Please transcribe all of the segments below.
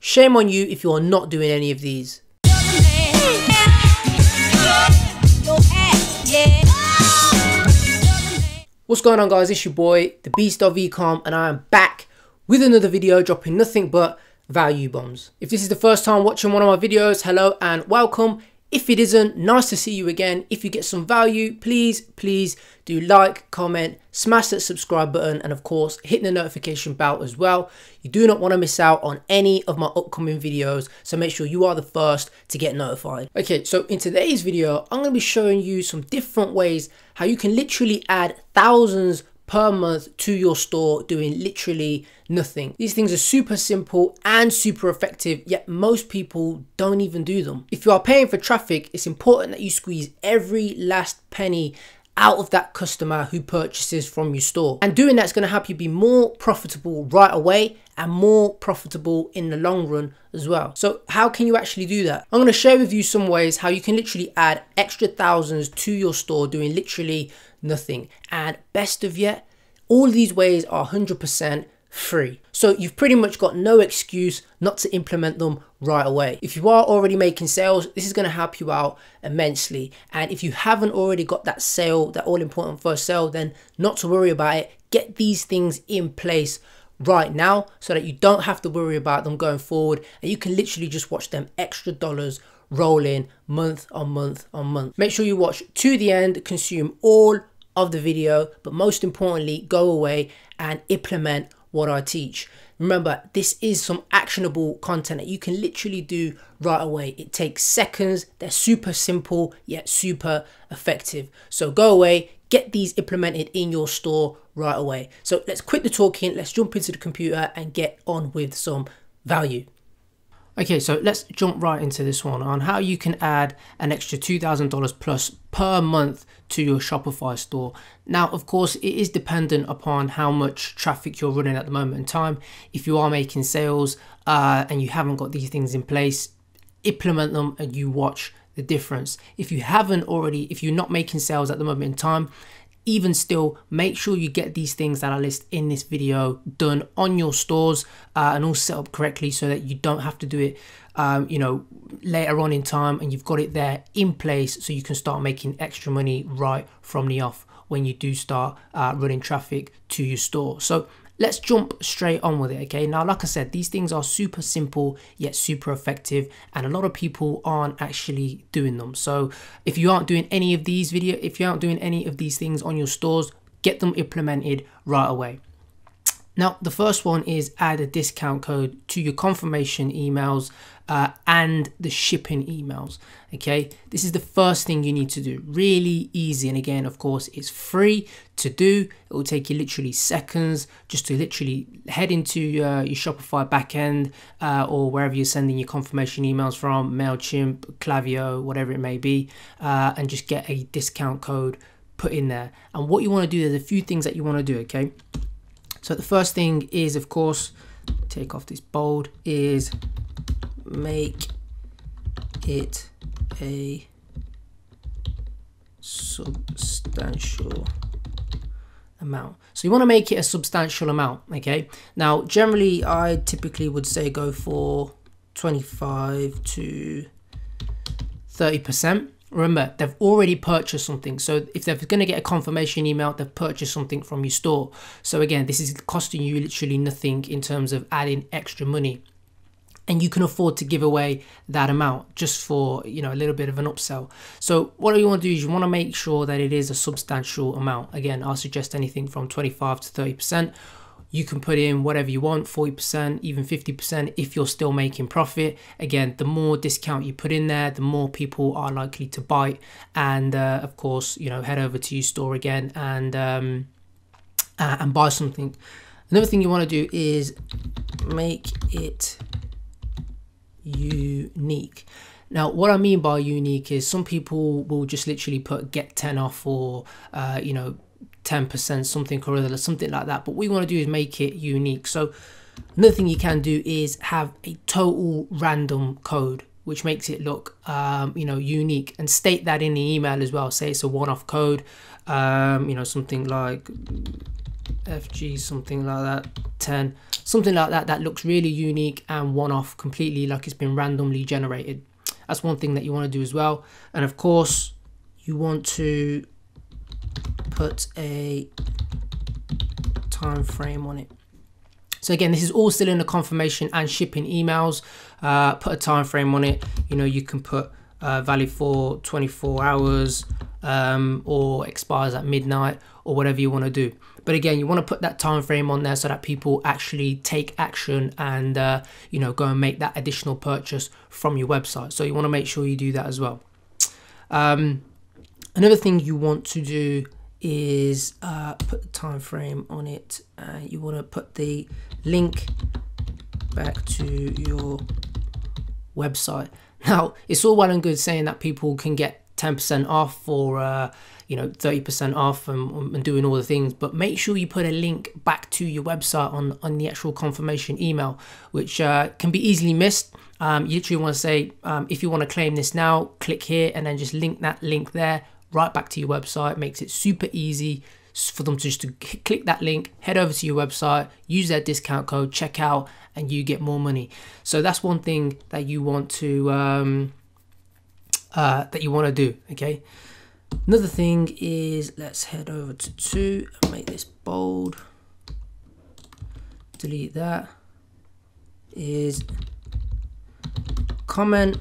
Shame on you if you are not doing any of these. What's going on, guys? It's your boy, the Beast of Ecom, and I am back with another video dropping nothing but value bombs. If this is the first time watching one of my videos, hello and welcome. If it isn't, nice to see you again. If you get some value, please do like, comment, smash that subscribe button, and of course hit the notification bell as well. You do not want to miss out on any of my upcoming videos, so make sure you are the first to get notified. Okay, so in today's video I'm going to be showing you some different ways how you can literally add thousands per month to your store doing literally nothing. These things are super simple and super effective, yet most people don't even do them. If you are paying for traffic, it's important that you squeeze every last penny out of that customer who purchases from your store, and doing that's going to help you be more profitable right away and more profitable in the long run as well. So how can you actually do that? I'm going to share with you some ways how you can literally add extra thousands to your store doing literally nothing. And best of yet, all of these ways are 100% free. So you've pretty much got no excuse not to implement them right away. If you are already making sales, this is going to help you out immensely. And if you haven't already got that sale, that all important first sale, then not to worry about it. Get these things in place right now so that you don't have to worry about them going forward, and you can literally just watch them extra dollars roll in month on month on month. Make sure you watch to the end, consume all of the video, but most importantly, go away and implement what I teach. Remember, this is some actionable content that you can literally do right away. It takes seconds. They're super simple yet super effective. So go away, get these implemented in your store right away. So let's quit the talking, let's jump into the computer and get on with some value. Okay, so let's jump right into this one on how you can add an extra $2,000 plus per month to your Shopify store. Now, of course, it is dependent upon how much traffic you're running at the moment in time. If you are making sales and you haven't got these things in place, implement them and you watch the difference. If you haven't already, if you're not making sales at the moment in time, even still, make sure you get these things that I list in this video done on your stores and all set up correctly so that you don't have to do it you know, later on in time, and you've got it there in place so you can start making extra money right from the off when you do start running traffic to your store. So let's jump straight on with it. Okay, now like I said, these things are super simple yet super effective, and a lot of people aren't actually doing them. So if you aren't doing any of these if you aren't doing any of these things on your stores, get them implemented right away. Now, the first one is add a discount code to your confirmation emails and the shipping emails. Okay, this is the first thing you need to do. Really easy, and again, of course, it's free to do. It will take you literally seconds just to literally head into your Shopify backend or wherever you're sending your confirmation emails from, MailChimp, Klaviyo, whatever it may be, and just get a discount code put in there. And what you want to do, there's a few things that you want to do. Okay. So the first thing is, of course, take off this bold, is make it a substantial amount. So you want to make it a substantial amount, okay? Now, generally, I typically would say go for 25 to 30%. Remember, they've already purchased something. So if they're going to get a confirmation email, they've purchased something from your store. So again, this is costing you literally nothing in terms of adding extra money. And you can afford to give away that amount just for, you know, a little bit of an upsell. So what you want to do is you want to make sure that it is a substantial amount. Again, I'll suggest anything from 25 to 30%. You can put in whatever you want, 40%, even 50% if you're still making profit. Again, the more discount you put in there, the more people are likely to bite. And of course, you know, head over to your store again and buy something. Another thing you want to do is make it unique. Now, what I mean by unique is some people will just literally put get 10 off or, you know, 10%, something or other, something like that. But what we want to do is make it unique. So another thing you can do is have a total random code, which makes it look, you know, unique, and state that in the email as well. Say it's a one-off code, you know, something like FG, something like that, 10, something like that, that looks really unique and one-off, completely like it's been randomly generated. That's one thing that you want to do as well. And of course you want to put a time frame on it. So again, this is all still in the confirmation and shipping emails. Put a time frame on it. You know, you can put valid for 24 hours or expires at midnight or whatever you want to do. But again, you want to put that time frame on there so that people actually take action and you know, go and make that additional purchase from your website. So you want to make sure you do that as well. Another thing you want to do is put the time frame on it. You want to put the link back to your website. Now, it's all well and good saying that people can get 10% off or you know, 30% off and doing all the things, but make sure you put a link back to your website on the actual confirmation email, which can be easily missed. You literally want to say, if you want to claim this now, click here, and then just link that link there right back to your website. Makes it super easy for them to just click that link, head over to your website, use their discount code, check out, and you get more money. So that's one thing that you want to do. Okay. Another thing is, let's head over to 2 and make this bold. Delete that. Is comment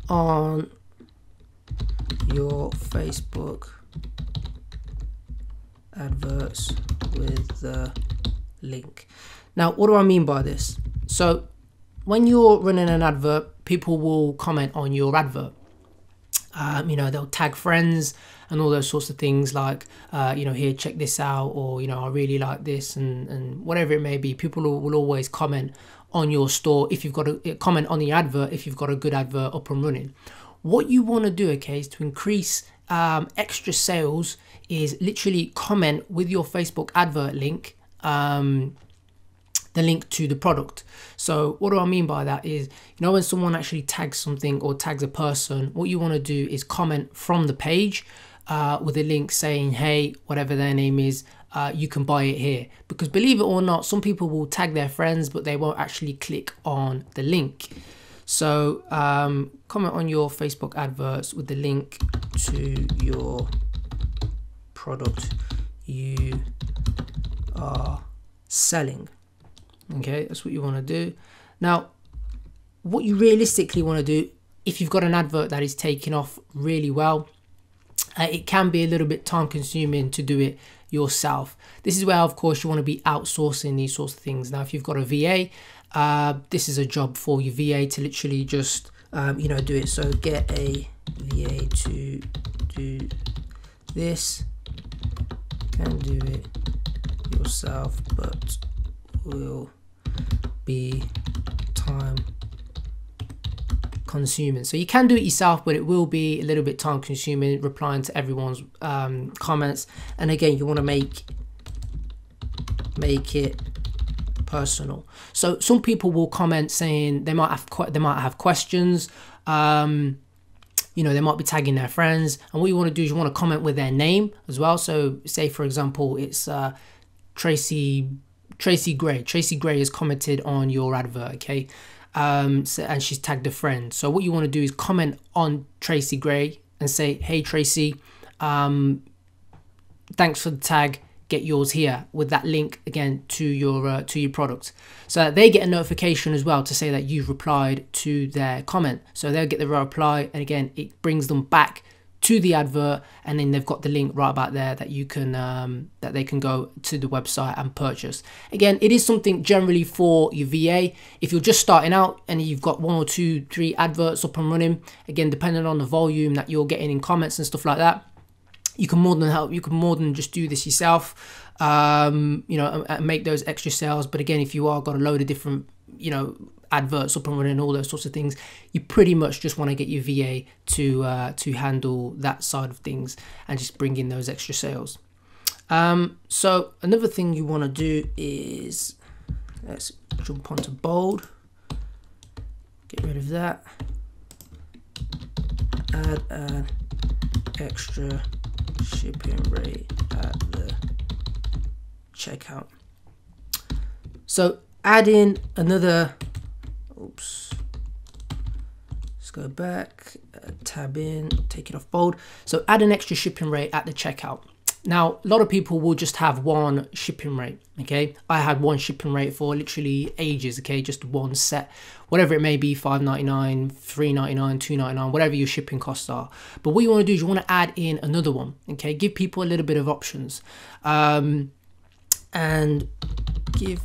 on your Facebook adverts with the link. Now, what do I mean by this? So when you're running an advert, people will comment on your advert. You know, they'll tag friends and all those sorts of things, like you know, here, check this out, or you know, I really like this, and whatever it may be. People will always comment on your store if you've got a comment on the advert if you've got a good advert up and running. What you want to do, okay, is to increase extra sales is literally comment with your Facebook advert link, the link to the product. So what do I mean by that is, you know, when someone actually tags something or tags a person, what you want to do is comment from the page with a link saying, hey, whatever their name is, you can buy it here. Because believe it or not, some people will tag their friends, but they won't actually click on the link. So comment on your Facebook adverts with the link to your product you are selling. Okay, that's what you want to do. Now, what you realistically want to do, if you've got an advert that is taking off really well, it can be a little bit time consuming to do it yourself. This is where, of course, you want to be outsourcing these sorts of things. Now, if you've got a VA, this is a job for your VA to literally just, you know, do it. So get a VA to do this. Can do it yourself, but will be time consuming. So you can do it yourself, but it will be a little bit time consuming, replying to everyone's comments. And again, you want to make it personal. So some people will comment saying they might have questions. You know, they might be tagging their friends, and what you want to do is you want to comment with their name as well. So say, for example, it's Tracy Gray. Tracy Gray has commented on your advert, okay? So, and she's tagged a friend. So what you want to do is comment on Tracy Gray and say, hey Tracy, thanks for the tag, get yours here, with that link again to your product, so that they get a notification as well to say that you've replied to their comment. So they'll get the reply, and again, it brings them back to the advert, and then they've got the link right about there that you can that they can go to the website and purchase. Again, it is something generally for your VA. If you're just starting out and you've got 1 or 2, 3 adverts up and running, again, depending on the volume that you're getting in comments and stuff like that, you can more than just do this yourself, you know, and make those extra sales. But again, if you are got a load of different, you know, adverts up and running, all those sorts of things, you pretty much just want to get your VA to handle that side of things and just bring in those extra sales. So another thing you want to do is, let's jump onto bold, get rid of that, add an extra shipping rate at the checkout. So add in another, oops, let's go back, tab in, take it off bold. So add an extra shipping rate at the checkout. Now, a lot of people will just have one shipping rate, okay? I had one shipping rate for literally ages, okay? Just one set, whatever it may be, $5.99, $3.99, $2.99, whatever your shipping costs are. But what you want to do is you want to add in another one, okay? Give people a little bit of options. And give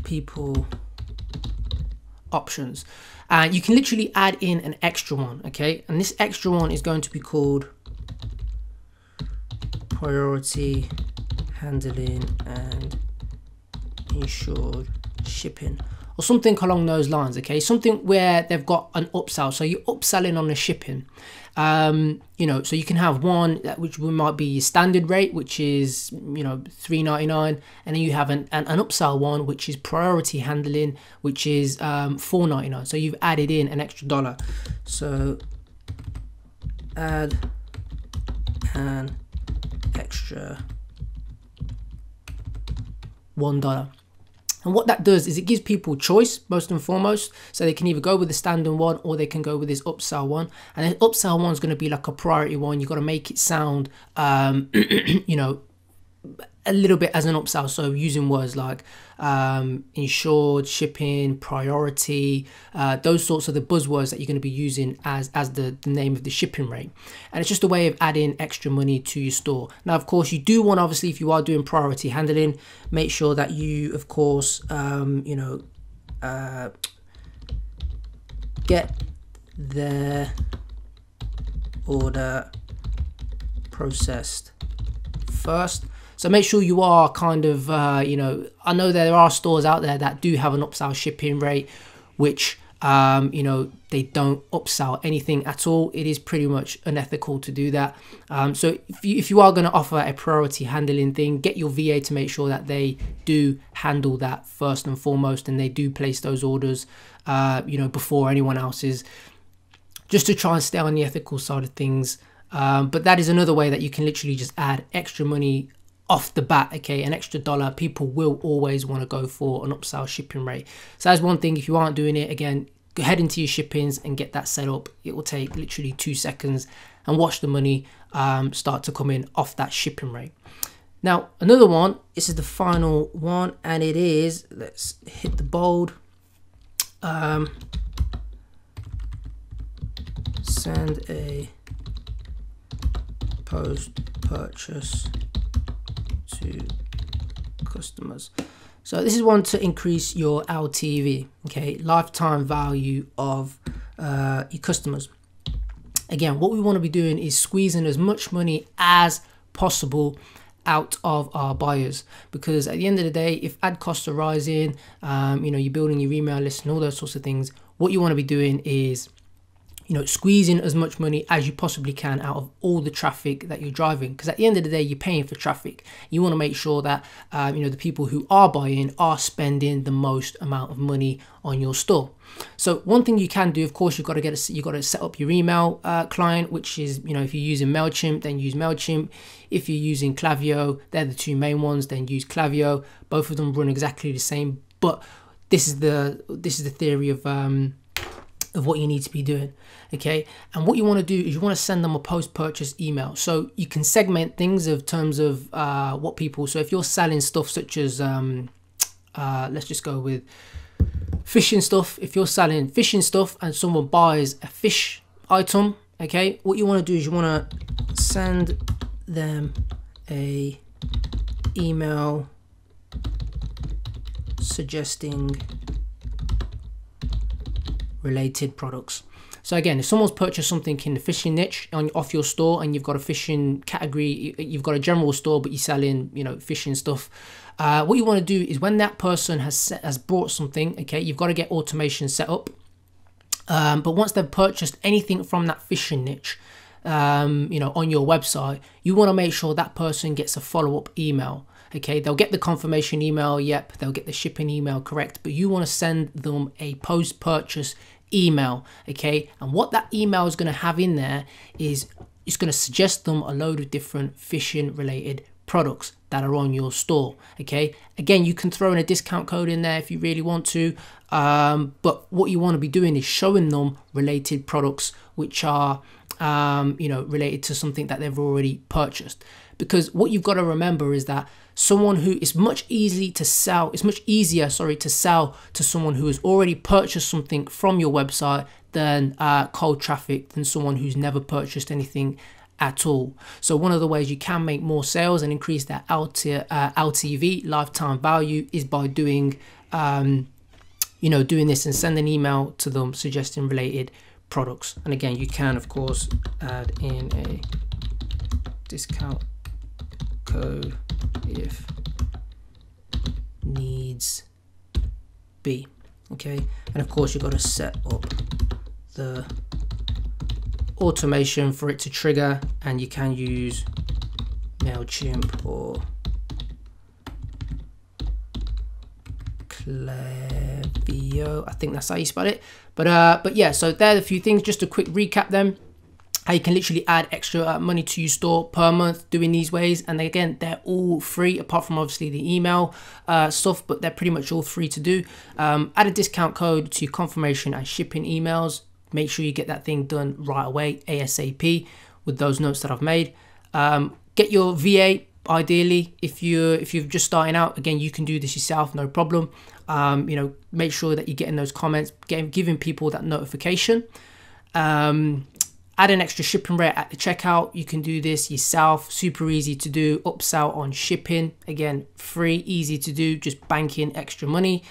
people options. And you can literally add in an extra one, okay? And this extra one is going to be called priority handling and insured shipping, or something along those lines, okay? Something where they've got an upsell, so you're upselling on the shipping. You know, so you can have one which might be your standard rate, which is, you know, $3.99, and then you have an upsell one which is priority handling, which is $4.99. So you've added in an extra $1. So add an extra $1. And what that does is it gives people choice, most and foremost, so they can either go with the standard one or they can go with this upsell one. And this upsell one is going to be like a priority one. You've got to make it sound, you know, a little bit as an upsell. So using words like insured, shipping, priority, those sorts of the buzzwords that you're going to be using as the name of the shipping rate. And it's just a way of adding extra money to your store. Now, of course, you do want, obviously, if you are doing priority handling, make sure that you, of course, you know, get their order processed first. So make sure you are kind of, you know, I know there are stores out there that do have an upsell shipping rate, which, you know, they don't upsell anything at all. It is pretty much unethical to do that. So if you are going to offer a priority handling thing, get your VA to make sure that they do handle that first and foremost, and they do place those orders, you know, before anyone else's, just to try and stay on the ethical side of things. But that is another way that you can literally just add extra money off the bat, okay? An extra $1. People will always want to go for an upsell shipping rate. So that's one thing. If you aren't doing it, again, go head into your shippings and get that set up. It will take literally 2 seconds, and watch the money start to come in off that shipping rate. Now, another one, this is the final one, and it is, let's hit the bold, send a post-purchase to customers. So this is one to increase your LTV, okay, lifetime value of your customers. Again, what we want to be doing is squeezing as much money as possible out of our buyers, because at the end of the day, if ad costs are rising, you know, you're building your email list and all those sorts of things, what you want to be doing is, you know, squeezing as much money as you possibly can out of all the traffic that you're driving, because at the end of the day, you're paying for traffic. You want to make sure that you know, the people who are buying are spending the most amount of money on your store. So one thing you can do, of course, you've got to set up your email client, which is, you know, if you're using MailChimp, then use MailChimp. If you're using Klaviyo, they're the two main ones, then use Klaviyo. Both of them run exactly the same, but this is the theory of what you need to be doing, okay? And what you want to do is you want to send them a post-purchase email. So you can segment things in terms of what people, so if you're selling stuff such as, let's just go with fishing stuff. If you're selling fishing stuff and someone buys a fish item, okay, what you want to do is you want to send them a email suggesting related products. So again, if someone's purchased something in the fishing niche off your store, and you've got a fishing category, you've got a general store, but you're selling, you know, fishing stuff, what you want to do is when that person has bought something, okay, you've got to get automation set up. But once they've purchased anything from that fishing niche, you know, on your website, you want to make sure that person gets a follow-up email. Okay, they'll get the confirmation email, yep, they'll get the shipping email, correct, but you want to send them a post-purchase email, okay? And what that email is going to have in there is it's going to suggest them a load of different fishing related products that are on your store. Okay, again, you can throw in a discount code in there if you really want to, but what you want to be doing is showing them related products which are you know, related to something that they've already purchased. Because what you've got to remember is that someone who is much easier to sell to someone who has already purchased something from your website than cold traffic, than someone who's never purchased anything at all. So one of the ways you can make more sales and increase that LTV, lifetime value, is by doing you know, doing this and send an email to them suggesting related products. And again, you can of course add in a discount code if needs be. Okay, and of course you've got to set up the automation for it to trigger, and you can use MailChimp or Klaviyo, I think that's how you spell it. But yeah, so there are a few things. Just a quick recap then. How you can literally add extra money to your store per month doing these ways. And again, they're all free apart from obviously the email stuff, but they're pretty much all free to do. Add a discount code to your confirmation and shipping emails. Make sure you get that thing done right away, ASAP, with those notes that I've made. Get your VA, ideally, if you're just starting out. Again, you can do this yourself, no problem. You know, make sure that you're getting those comments, giving people that notification. Add an extra shipping rate at the checkout. You can do this yourself, super easy to do. Upsell on shipping, again, free, easy to do, just banking extra money.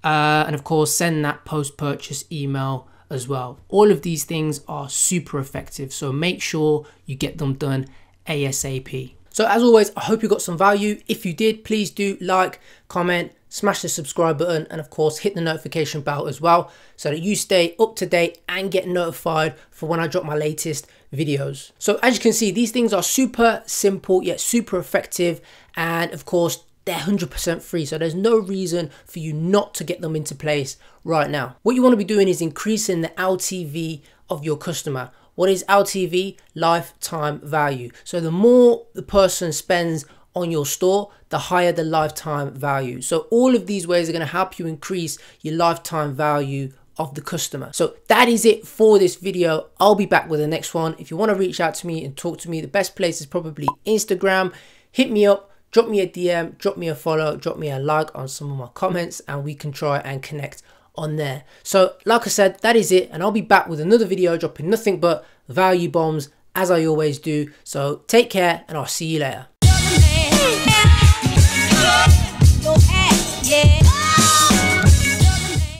And of course, send that post-purchase email as well. All of these things are super effective, so make sure you get them done ASAP. So as always, I hope you got some value. If you did, please do like, comment, smash the subscribe button, and of course hit the notification bell as well, so that you stay up to date and get notified for when I drop my latest videos. So as you can see, these things are super simple yet super effective, and of course they're 100% free, so there's no reason for you not to get them into place right now. What you want to be doing is increasing the LTV of your customer. What is LTV? Lifetime value. So the more the person spends on your store, the higher the lifetime value. So all of these ways are going to help you increase your lifetime value of the customer. So that is it for this video. I'll be back with the next one. If you want to reach out to me and talk to me, the best place is probably Instagram. Hit me up, drop me a DM, drop me a follow, drop me a like on some of my comments, and we can try and connect on there. So like I said, that is it, and I'll be back with another video dropping nothing but value bombs as I always do. So take care, and I'll see you later. Yeah.